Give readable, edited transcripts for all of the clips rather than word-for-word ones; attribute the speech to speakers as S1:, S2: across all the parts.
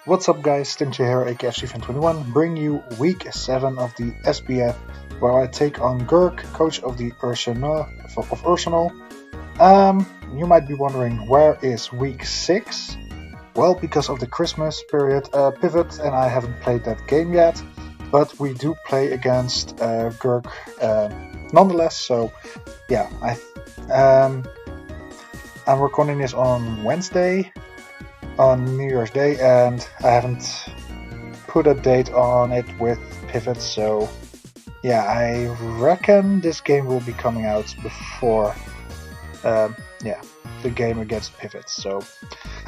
S1: What's up guys, Timothy here, aka FCFan21, bring you week 7 of the SBF, where I take on Gurk, coach of the Ursenal. You might be wondering, where is week 6? Well, because of the Christmas period pivot, and I haven't played that game yet, but we do play against Gurk nonetheless, so yeah, I'm recording this on Wednesday, on New Year's Day, and I haven't put a date on it with Pivot, so yeah, I reckon this game will be coming out before the game against Pivot. So,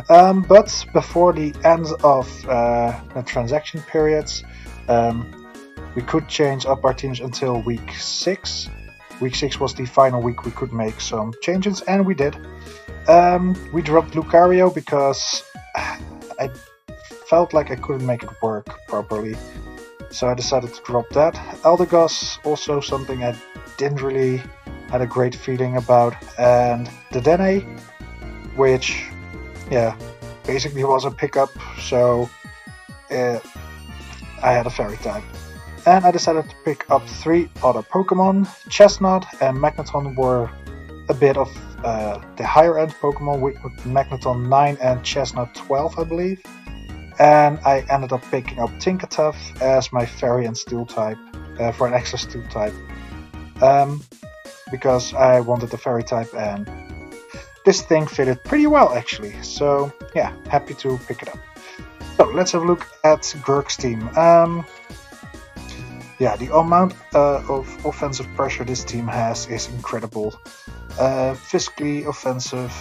S1: but before the end of the transaction periods, we could change up our teams until week 6. Week 6 was the final week we could make some changes, and we did. We dropped Lucario because I felt like I couldn't make it work properly, so I decided to drop that. Eldegoss, also something I didn't really had a great feeling about, and the Dene, which basically was a pickup, so I had a fairy type. And I decided to pick up 3 other Pokemon. Chestnut and Magneton were a bit of the higher end Pokemon, with Magneton 9 and Chestnut 12, I believe. And I ended up picking up Tinkertuff as my Fairy and Steel type for an extra Steel type, because I wanted the Fairy type, and this thing fitted pretty well actually. So yeah, happy to pick it up. So let's have a look at Gurk's team. The amount of offensive pressure this team has is incredible. Physically offensive,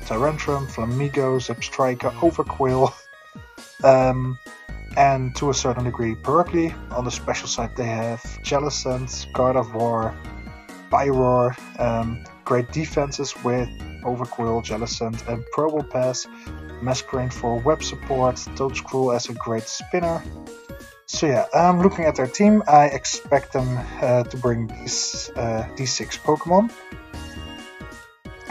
S1: Tyrantrum, Flamigo, Zipstrika, Overquill, and to a certain degree Perkly. On the special side they have Jellicent, Gardevoir, Pyroar, great defenses with Overquill, Jellicent and Probopass, Masquerain for web support, Toadscruel as a great spinner. So yeah, looking at their team, I expect them to bring these 6 Pokemon.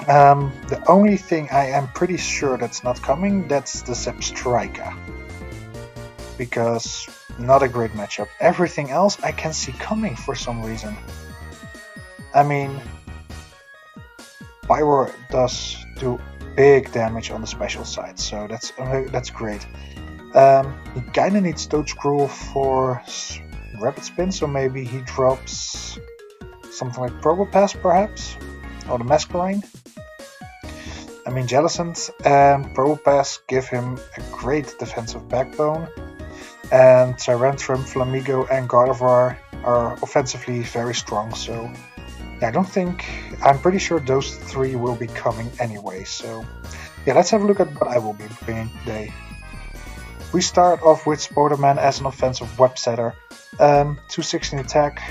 S1: The only thing I am pretty sure that's not coming, that's the Zipstrika, because not a great matchup. Everything else I can see coming for some reason. I mean, Pyroar does do big damage on the special side, so that's great. He kinda needs Toadscruel for Rapid Spin, so maybe he drops something like Probopass perhaps, or the Masquerain. I mean, Jellicent and Probopass give him a great defensive backbone, and Tyrantrum, Flamigo and Gardevoir are offensively very strong, so yeah, I'm pretty sure those 3 will be coming anyway. So yeah, let's have a look at what I will be bringing today. We start off with Spoderman as an offensive web setter. 216 attack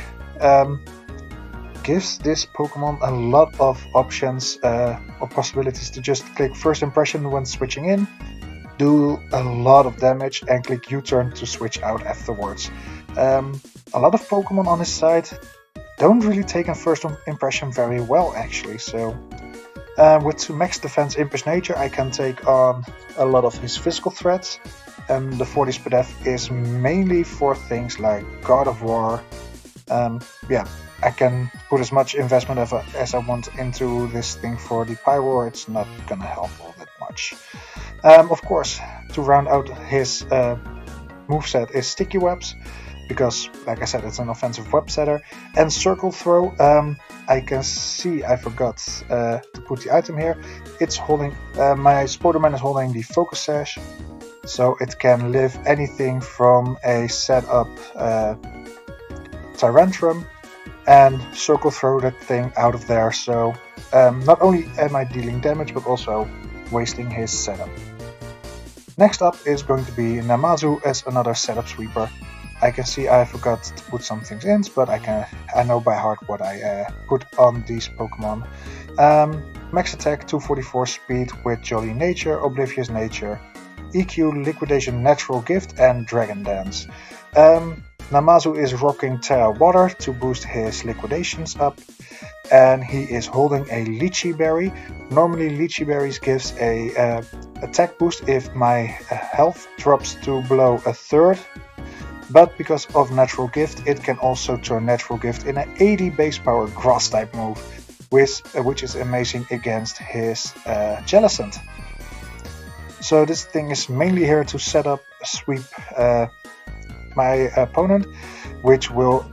S1: gives this Pokemon a lot of options or possibilities to just click first impression when switching in, do a lot of damage, and click U-turn to switch out afterwards. A lot of Pokemon on his side don't really take a first impression very well actually, so with 2 max defense Impish Nature I can take on a lot of his physical threats. The 40 SBF is mainly for things like Gardevoir. I can put as much investment as I want into this thing for the Pyroar. It's not gonna help all that much. Of course, to round out his moveset is Sticky Webs, because like I said, it's an offensive web setter. And Circle Throw, I can see I forgot to put the item here. It's holding, my Spoderman is holding the Focus Sash, so it can live anything from a setup Tyrantrum and Circle Throw that thing out of there. So not only am I dealing damage, but also wasting his setup. Next up is going to be Namazu as another setup sweeper. I can see I forgot to put some things in, but I know by heart what I put on these Pokemon. Max attack, 244 speed with Jolly Nature, Oblivious Nature, EQ, Liquidation, Natural Gift and Dragon Dance. Namazu is rocking Terra Water to boost his liquidations up, and he is holding a Lychee Berry. Normally Lychee Berries gives a attack boost if my health drops to below a third, but because of Natural Gift it can also turn Natural Gift in an 80 base power grass type move, which is amazing against his Jellicent. So this thing is mainly here to set up sweep my opponent, which will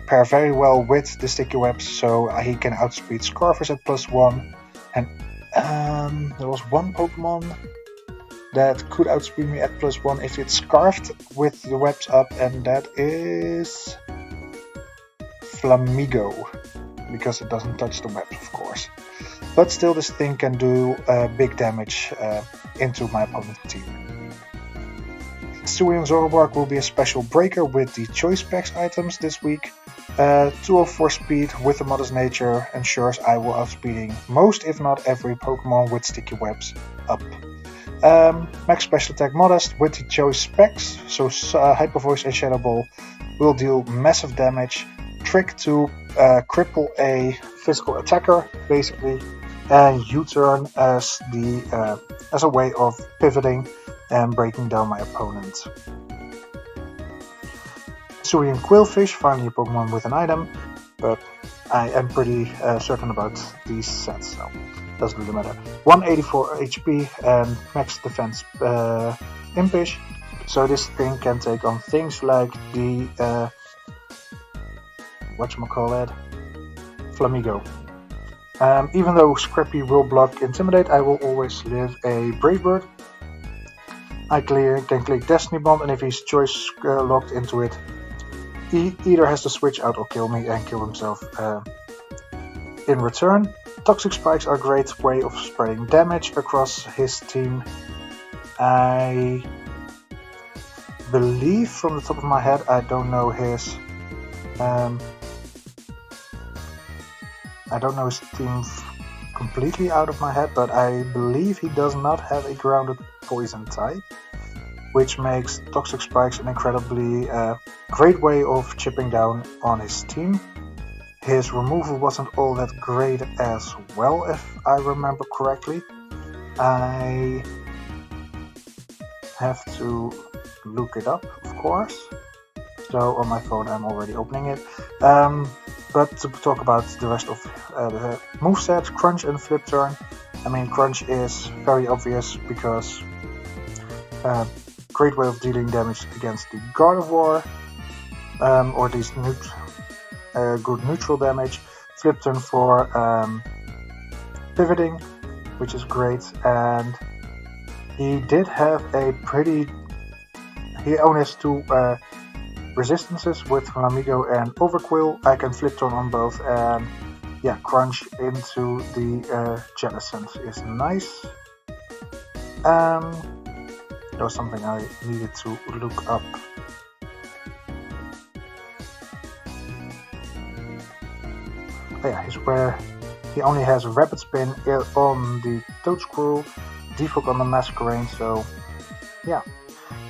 S1: pair very well with the sticky webs, so he can outspeed Scarfers at +1. And there was one Pokemon that could outspeed me at +1 if it's scarfed with the webs up, and that is Flamigo, because it doesn't touch the webs, of course. But still, this thing can do big damage into my opponent's team. Hisuian Zoroark will be a special breaker with the Choice Packs items this week. 204 speed with the Modest Nature ensures I will outspeeding most, if not every Pokemon with sticky webs up. Max Special Attack Modest with the Choice Specs, so Hyper Voice and Shadow Ball will deal massive damage. Trick to cripple a physical attacker, basically, and U-turn as a way of pivoting and breaking down my opponent. Hisuian Quillfish, finally a Pokemon with an item, but I am pretty certain about these sets, so doesn't really matter. 184 HP and max defense Impish, so this thing can take on things like the Flamigo. Even though Scrappy will block Intimidate, I will always live a Brave Bird. I can click Destiny Bond, and if he's choice locked into it, he either has to switch out or kill me and kill himself in return. Toxic Spikes are a great way of spreading damage across his team. I believe from the top of my head, I don't know his team completely out of my head, but I believe he does not have a grounded poison type, which makes Toxic Spikes an incredibly great way of chipping down on his team. His removal wasn't all that great as well, if I remember correctly. I have to look it up, of course. So on my phone I'm already opening it. But to talk about the rest of the movesets, Crunch and Flip Turn. I mean, Crunch is very obvious because great way of dealing damage against the Gardevoir, or at least good neutral damage. Flip Turn for pivoting, which is great, and he did have he only has two resistances with Flamigo and Overquill. I can Flip Turn on both, and yeah, Crunch into the Jellicent is nice. That was something I needed to look up. Oh yeah, he only has Rapid Spin on the Toadscrew, Defog on the Masquerain, so yeah.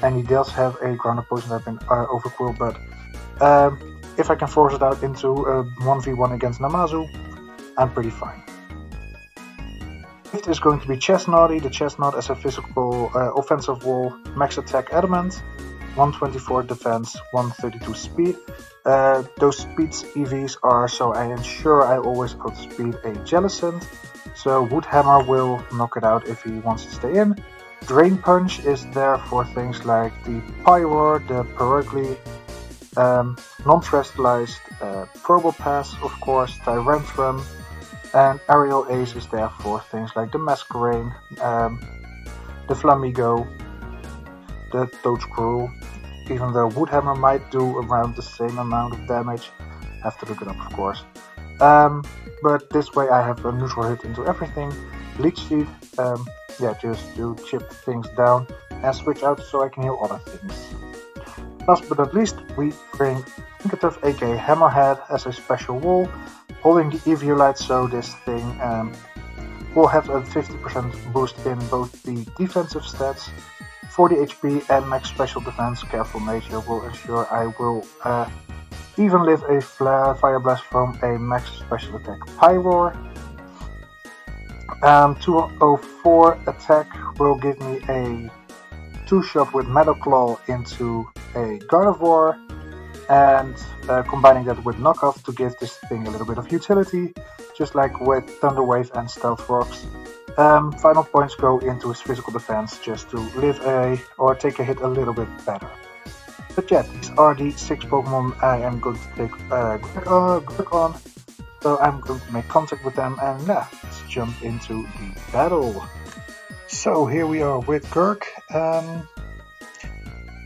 S1: And he does have a grounded poison type in Overquill, but if I can force it out into a 1v1 against Namazu, I'm pretty fine. It is going to be Chestnaughty. The Chestnut as a physical offensive wall, max attack adamant, 124 defense, 132 speed. Those speeds EVs are so I ensure I always outspeed a Jellicent, so Wood Hammer will knock it out if he wants to stay in. Drain Punch is there for things like the Pyroar, the Perugly, non-terrestrialized Probopass, of course, Tyrantrum, and Aerial Ace is there for things like the Masquerain, the Flamigo, the Toadscrew, even though Woodhammer might do around the same amount of damage. Have to look it up, of course. But this way I have a neutral hit into everything. Leech Seed, just to chip things down and switch out so I can heal other things. Last but not least, we bring Incative, aka Hammerhead, as a special wall, holding the Eviolite, so this thing will have a 50% boost in both the defensive stats, 40 HP and max special defense. Careful nature will ensure I will even live a fire blast from a max special attack Pyroar. 204 attack will give me a 2-shot with Metal Claw into a Gardevoir, and combining that with Knockoff to give this thing a little bit of utility, just like with Thunder Wave and Stealth Rocks. Final points go into his physical defense just to live or take a hit a little bit better. But yeah, these are the 6 Pokemon I am going to take Gurk on. So I'm going to make contact with them, and let's jump into the battle. So here we are with Gurk.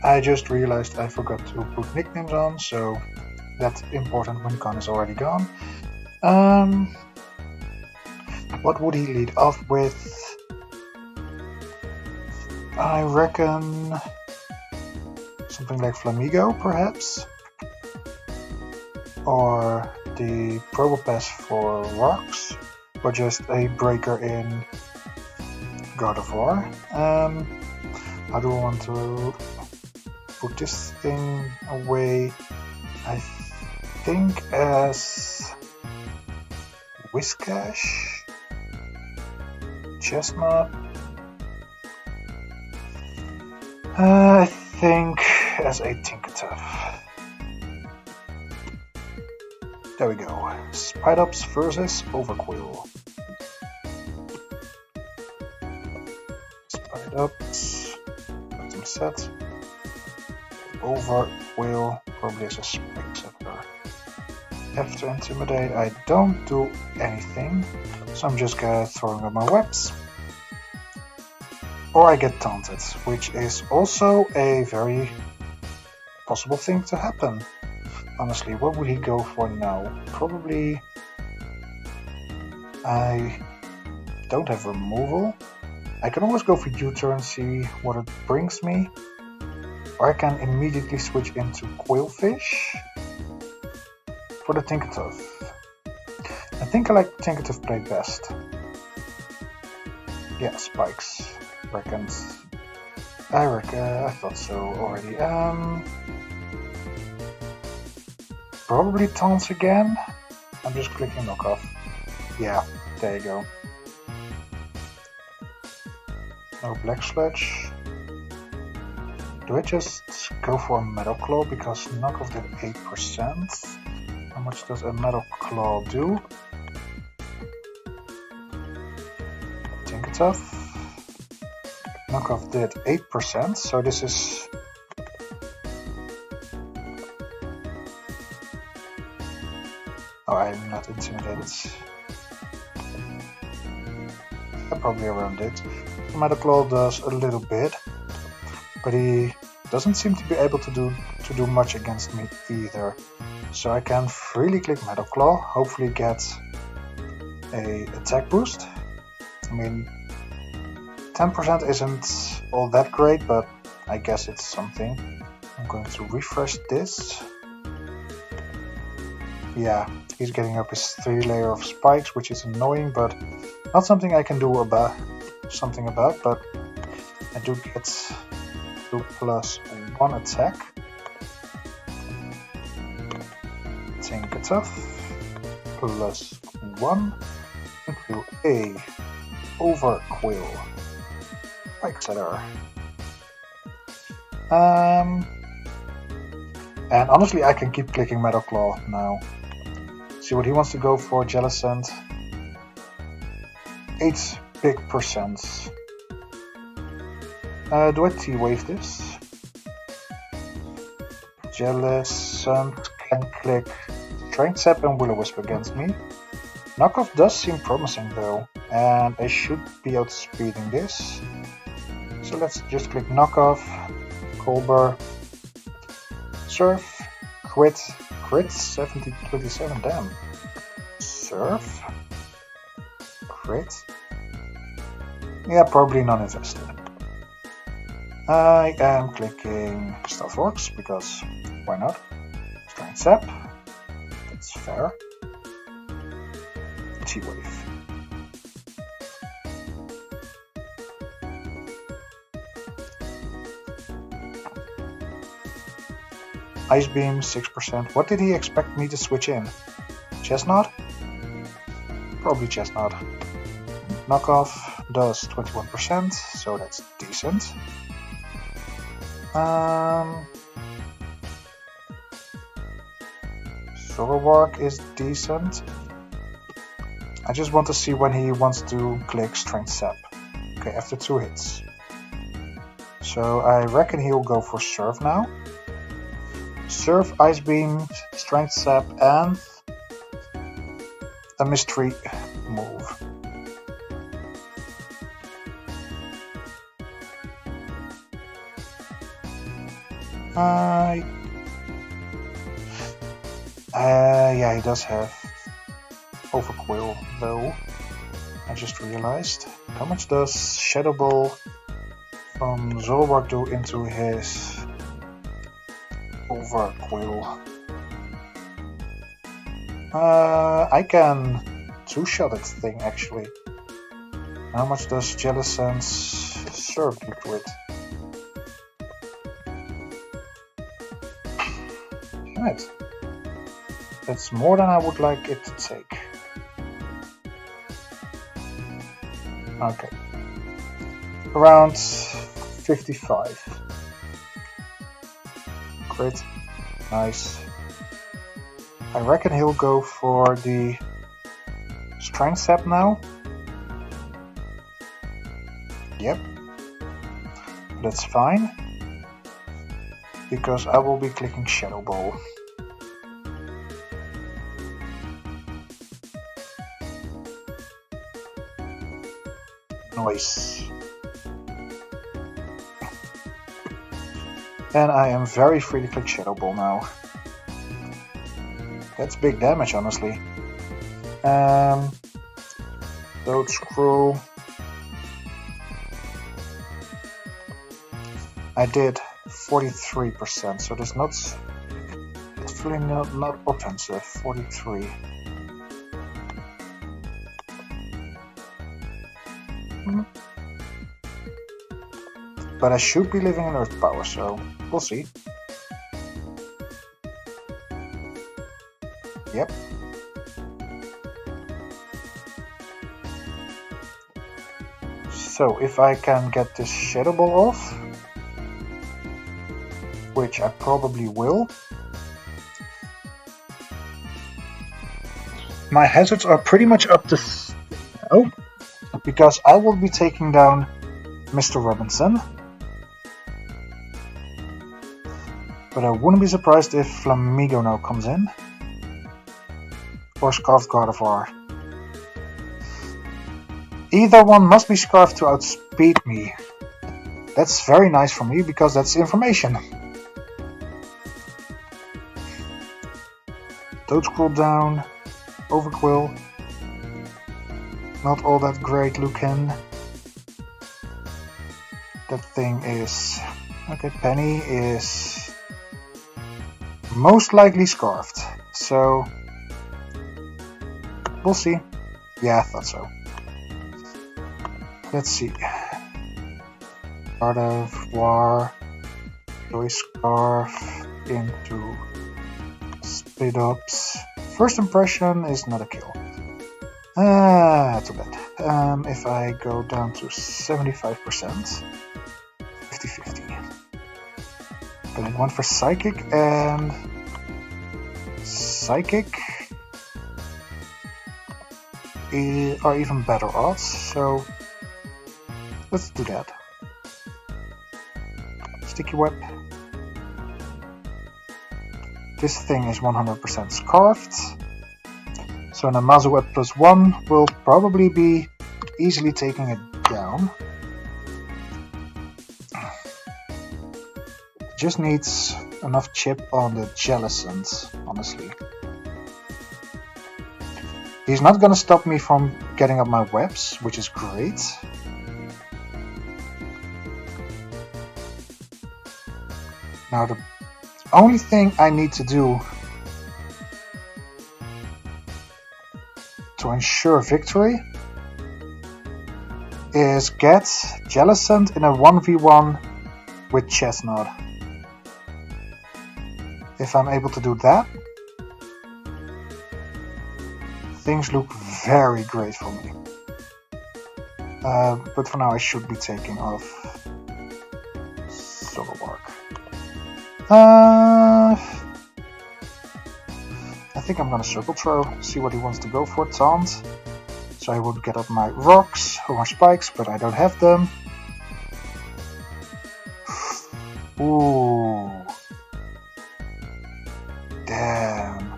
S1: I just realized I forgot to put nicknames on, so that's important when Khan is already gone. What would he lead off with? I reckon something like Flamigo, perhaps? Or the Probopass for rocks? Or just a breaker in Gardevoir? How do I want to put this thing away? I think as Whiscash? Chestnut? I think as a Tinkertuff. There we go. Spidops versus Overquill. Spidops. Let them set. Overquill probably as a Spike Settler. After Intimidate, I don't do anything, so I'm just throwing up my webs. Or I get taunted, which is also a very possible thing to happen. Honestly, what would he go for now? Probably... I don't have removal. I can always go for U-turn, see what it brings me. Or I can immediately switch into Quillfish for the Tinkertuff. I think I like Tinkertuff play best. Yeah, spikes. I thought so already. Probably taunts again. I'm just clicking knockoff. Yeah, there you go. No Black Sludge. Do I just go for a Metal Claw because knockoff did 8%? How much does a Metal Claw do? Tinkertuff. Knockoff did 8%, so this is... Oh, I'm not intimidated. I'm probably around it. Metal Claw does a little bit, but he doesn't seem to be able to do much against me either. So I can freely click Metal Claw, hopefully get a attack boost. I mean, 10% isn't all that great, but I guess it's something. I'm going to refresh this. Yeah, he's getting up his 3-layer of spikes, which is annoying, but not something I can do something about. But I do get 2+1 attack. Tinkertuff +1 into a Overquill. Spike Setter. And honestly, I can keep clicking Metal Claw now. See what he wants to go for. Jellicent. 8 big percents. Do I T-Wave this? Jellicent can click Strength Sap and Will-O-Wisp against me. Knockoff does seem promising though, and I should be outspeeding this. So let's just click Knockoff, Colbur, Surf, Crit, 70-27, damn. Surf, Crit, yeah, probably non-invested. I am clicking Stealth Rocks because why not? Strength Sap, that's fair. T-Wave. Ice Beam 6%. What did he expect me to switch in? Chestnut? Probably Chestnut. Knockoff does 21%, so that's decent. Silverbark is decent. I just want to see when he wants to click Strength Sap. Okay, after 2 hits. So I reckon he'll go for Surf now. Surf, Ice Beam, Strength Sap, and a Mystery move. Yeah, he does have Overquill though. I just realized. How much does Shadow Ball from Zoroark do into his Overquill? I can two-shot it thing actually. How much does Jellicent's Surf do to it? Right. That's more than I would like it to take. Okay. Around 55. Crit. Nice. I reckon he'll go for the Strength Sap now. Yep. That's fine. Because I will be clicking Shadow Ball. Nice. And I am very free to click Shadow Ball now. That's big damage, honestly. Toad Screw. I did 43%, so that's not. It's really not offensive. 43. But I should be living in Earth Power, so we'll see. Yep. So if I can get this Shadow Ball off, which I probably will, my hazards are pretty much up to now, because I will be taking down Mr. Robinson. But I wouldn't be surprised if Flamigo now comes in. Or Scarfed Gardevoir. Either one must be Scarfed to outspeed me. That's very nice for me, because that's information. Toadscroll down. Overquill. Not all that great looking. That thing is... Okay, Penny is... most likely Scarfed, so we'll see. Yeah, I thought so. Let's see. Gardevoir, Joy Scarf into Split Ups. First impression is not a kill. Too bad. If I go down to 75%, 50-50. Going one for Psychic, and Psychic are even better odds, so let's do that. Sticky Web. This thing is 100% Scarfed, so Namazu at +1 will probably be easily taking it down. Just needs enough chip on the Jellicent, honestly. He's not gonna stop me from getting up my webs, which is great. Now the only thing I need to do to ensure victory is get Jellicent in a 1v1 with Chestnut. If I'm able to do that, things look very great for me. But for now I should be taking off Solo Bark. I think I'm gonna Circle Throw, see what he wants to go for, Taunt. So I would get up my rocks or my spikes, but I don't have them. Ooh. Damn.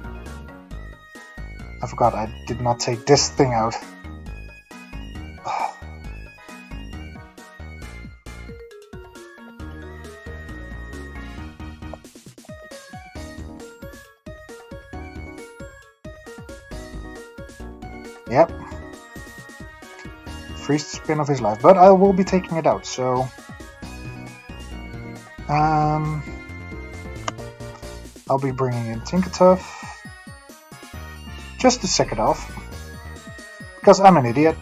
S1: I forgot I did not take this thing out. Yep. Freeze the spin of his life, but I will be taking it out, so I'll be bringing in Tinkertuff just to set it off, because I'm an idiot.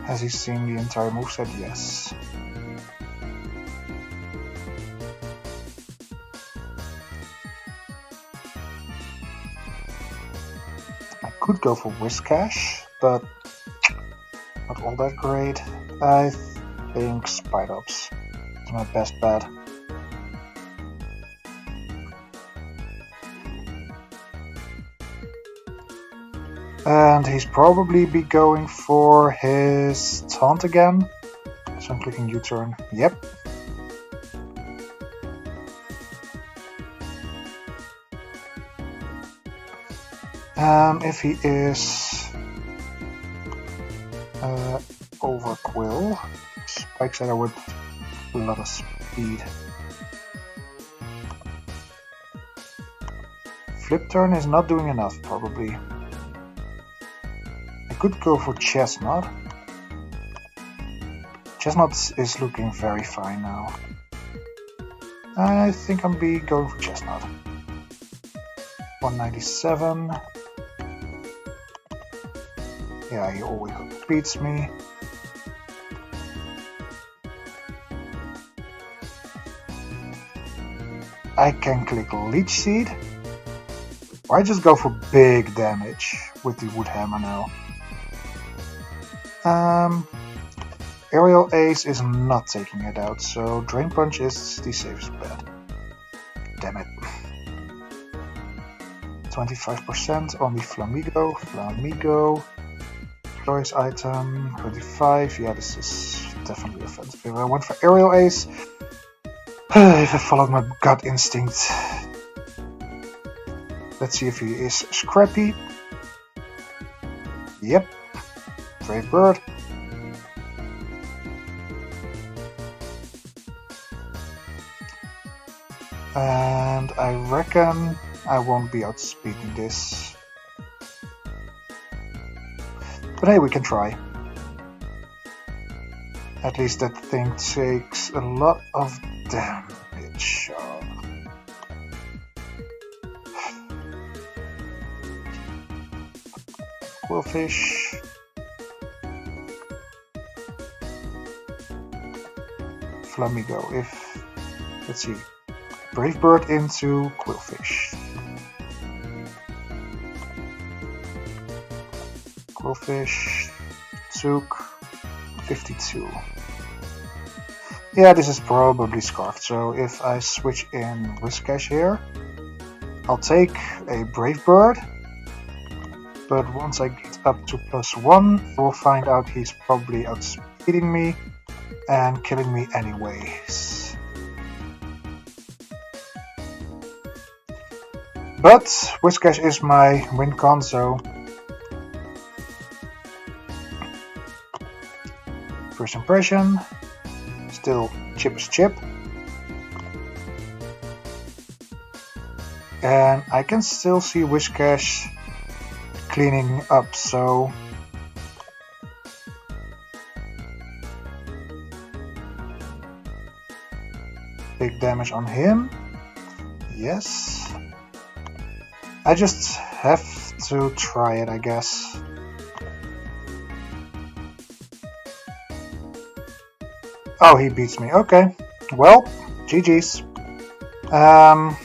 S1: Has he seen the entire moveset? Yes. I could go for Whiscash, but not all that great. I think Spidops is my best bet. And he's probably be going for his Taunt again. So I'm clicking U-turn. Yep. If he is over Quill, spikes that with a lot of speed. Flip turn is not doing enough, probably. I could go for Chestnut. Chestnut is looking very fine now. I think I'm going for Chestnut. 197. Yeah, he always beats me. I can click Leech Seed. Or I just go for big damage with the Wood Hammer now. Aerial Ace is not taking it out, so Drain Punch is the safest bet. Damn it. 25% on the Flamigo. Flamigo. Choice item. 25. Yeah, this is definitely offensive. If I went for Aerial Ace, if I followed my gut instinct. Let's see if he is scrappy. Yep. Brave Bird. And I reckon I won't be outspeeding this. But hey, we can try. At least that thing takes a lot of damage. Quillfish. Flamigo. Let's see. Brave Bird into Quillfish. Quillfish took 52. Yeah, this is probably Scarfed, so if I switch in Whiscash here, I'll take a Brave Bird, but once I get up to +1, I will find out he's probably outspeeding me and killing me anyways. But Whiscash is my win con, so first impression, still chip is chip. And I can still see Whiscash cleaning up, so big damage on him. Yes. I just have to try it, I guess. Oh, he beats me. Okay. Well, GG's. I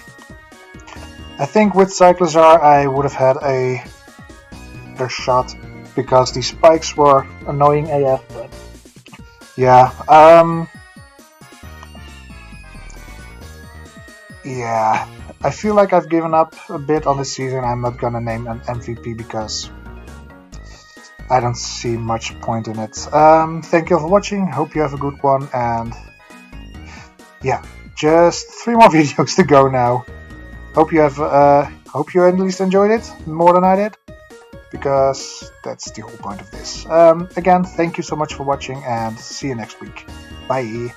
S1: think with Cyclozar I would have had a better shot because these spikes were annoying AF, but yeah. Yeah, I feel like I've given up a bit on this season. I'm not gonna name an MVP because I don't see much point in it. Thank you for watching. Hope you have a good one, and yeah, just 3 more videos to go now. Hope you at least enjoyed it more than I did, because that's the whole point of this. Again, thank you so much for watching, and see you next week. Bye.